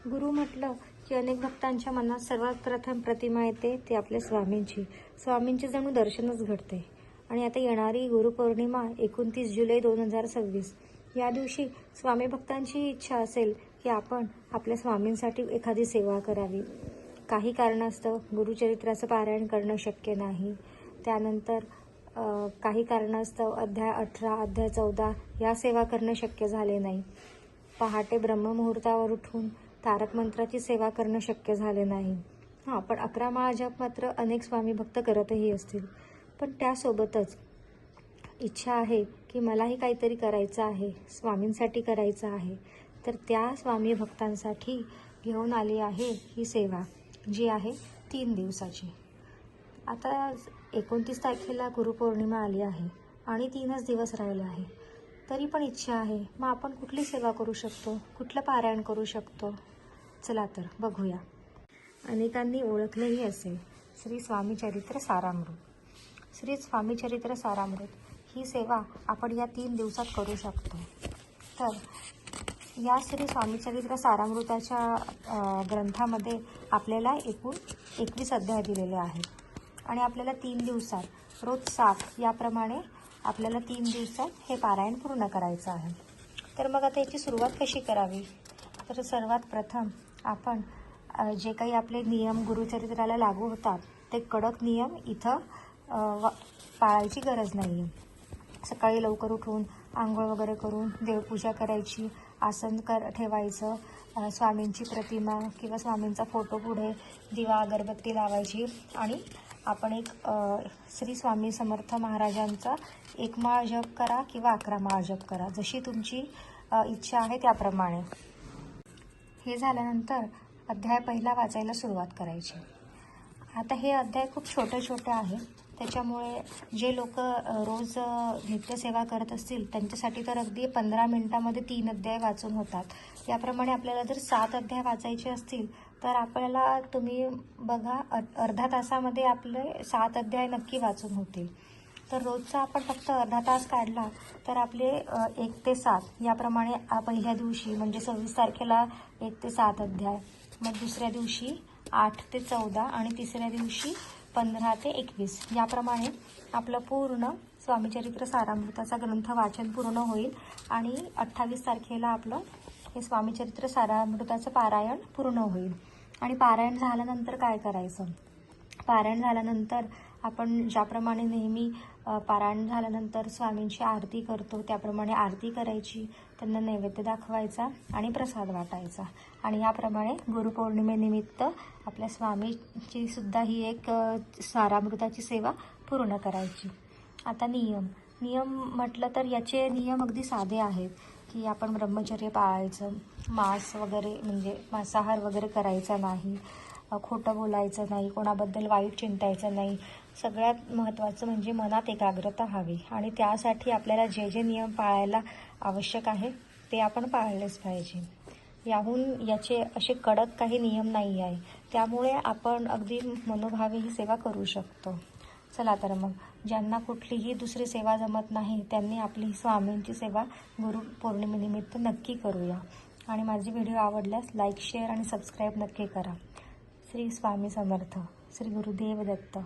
गुरु म्हटलं की अनेक भक्तांच्या मनात सर्वात प्रथम प्रतिमा येते ते आपल्या स्वामींची जणू दर्शनच घडते. आणि आता येणारी गुरुपौर्णिमा 29 जुलै 2026 या दिवशी स्वामी भक्तांची इच्छा असेल की आपण आपल्या स्वामींसाठी एखादी सेवा करावी. काही कारणास्तव गुरुचरित्राचं पारायण करणं शक्य नाही. त्यानंतर काही कारणास्तव अध्याय 18, अध्याय 14 या सेवा करणं शक्य झाले नाही. पहाटे ब्रह्ममुहूर्तावर उठून तारक मंत्राची सेवा करणं शक्य झाले नाही. पण 11 माळा जप मात्र अनेक स्वामी भक्त करतही असतील. पण त्यासोबतच इच्छा आहे की मलाही काहीतरी करायचं आहे, स्वामींसाठी करायचं आहे. तर त्या स्वामी भक्तांसाठी घेऊन आली आहे ही सेवा, जी आहे 3 दिवसाची. आता 29 तारखेला गुरुपौर्णिमा आली आहे आणि 3च दिवस राहिले आहे. तरी पण इच्छा आहे, मग आपण कुठली सेवा करू शकतो, कुठलं पारायण करू शकतो? चला तर बघूया. अनेकांनी ओळखलेही असेल श्री स्वामी चरित्र सारामृत. श्री स्वामी चरित्र सारामृत ही सेवा आपण या 3 दिवसात करू शकतो. तर या श्री स्वामी चरित्र सारामृताच्या ग्रंथामध्ये आपल्याला एकूण 21 अध्याय दिलेले आहेत आणि आपल्याला 3 दिवसात रोज 7 याप्रमाणे आपल्याला 3 दिवसात हे पारायण पूर्ण करायचं आहे. तर मग आता याची सुरुवात कशी करावी? तर सर्वात प्रथम आपण जे काही आपले नियम गुरुचरित्राला लागू होतात ते कडक नियम इथं पाळायची गरज नाही आहे. सकाळी लवकर उठून आंघोळ वगैरे करून देवपूजा करायची, आसन ठेवायचं, स्वामींची प्रतिमा किंवा स्वामींचा फोटो पुढे दिवा अगरबत्ती लावायची आणि आपण एक श्री स्वामी समर्थ महाराजांचा 1 माळ जप करा किंवा 11 माळ जप करा, जशी तुमची इच्छा आहे त्याप्रमाणे. हे झाल्यानंतर अध्याय पहिला वाचायला सुरुवात करायची. आता हे अध्याय खूप छोटे छोटे आहे, त्याच्यामुळे जे लोक रोज नित्यसेवा करत असतील त्यांच्यासाठी तर अगदी 15 मिनिटामध्ये 3 अध्याय वाचून होतात. याप्रमाणे आपल्याला जर 7 अध्याय वाचायचे असतील तर आपल्याला तुम्ही बघा अर्धा तासामध्ये आपले 7 अध्याय नक्की वाचून होतील. तर रोजचा आपण फक्त अर्धा तास काढला तर आपले 1 ते 7 याप्रमाणे पहिल्या दिवशी म्हणजे 26 तारखेला 1 ते 7 अध्याय, मग दुसऱ्या दिवशी 8 ते 14 आणि तिसऱ्या दिवशी 15 ते 21 याप्रमाणे आपलं पूर्ण स्वामीचरित्र सारामृताचा ग्रंथ वाचन पूर्ण होईल आणि 28 तारखेला आपलं हे स्वामीचरित्र सारामृताचं पारायण पूर्ण होईल. आणि पारायण झाल्यानंतर काय करायचं? पारायण झाल्यानंतर आपण ज्याप्रमाणे नेहमी पारायण झाल्यानंतर स्वामींची आरती करतो त्याप्रमाणे आरती करायची, त्यांना नैवेद्य दाखवायचा आणि प्रसाद वाटायचा. आणि याप्रमाणे गुरुपौर्णिमेनिमित्त आपल्या स्वामीची सुद्धा ही एक सारामृताची सेवा पूर्ण करायची. आता नियम म्हटलं तर याचे नियम अगदी साधे आहेत की आपण ब्रह्मचर्य पाळायचं, मांस वगैरे म्हणजे मांसाहार वगैरे करायचा नाही, खोटं बोलायचं नाही, कोणाबद्दल वाईट चिंतायचं नाही. सगळ्यात महत्त्वाचं म्हणजे मनात एकाग्रता हवी आणि त्यासाठी आपल्याला जे जे नियम पाळायला आवश्यक आहे ते आपण पाळलेच पाहिजे. याचे असे कडक काही नियम नाही आहे, त्यामुळे आपण अगदी मनोभावे ही सेवा करू शकतो. चला तर मग ज्यांना कुठलीही दुसरी सेवा जमत नाही त्यांनी आपली स्वामींची सेवा गुरुपौर्णिमेनिमित्त नक्की करूया. आणि माझी व्हिडिओ आवडल्यास लाईक, शेअर आणि सबस्क्राईब नक्की करा. श्री स्वामी समर्थ. श्री गुरुदेव दत्त.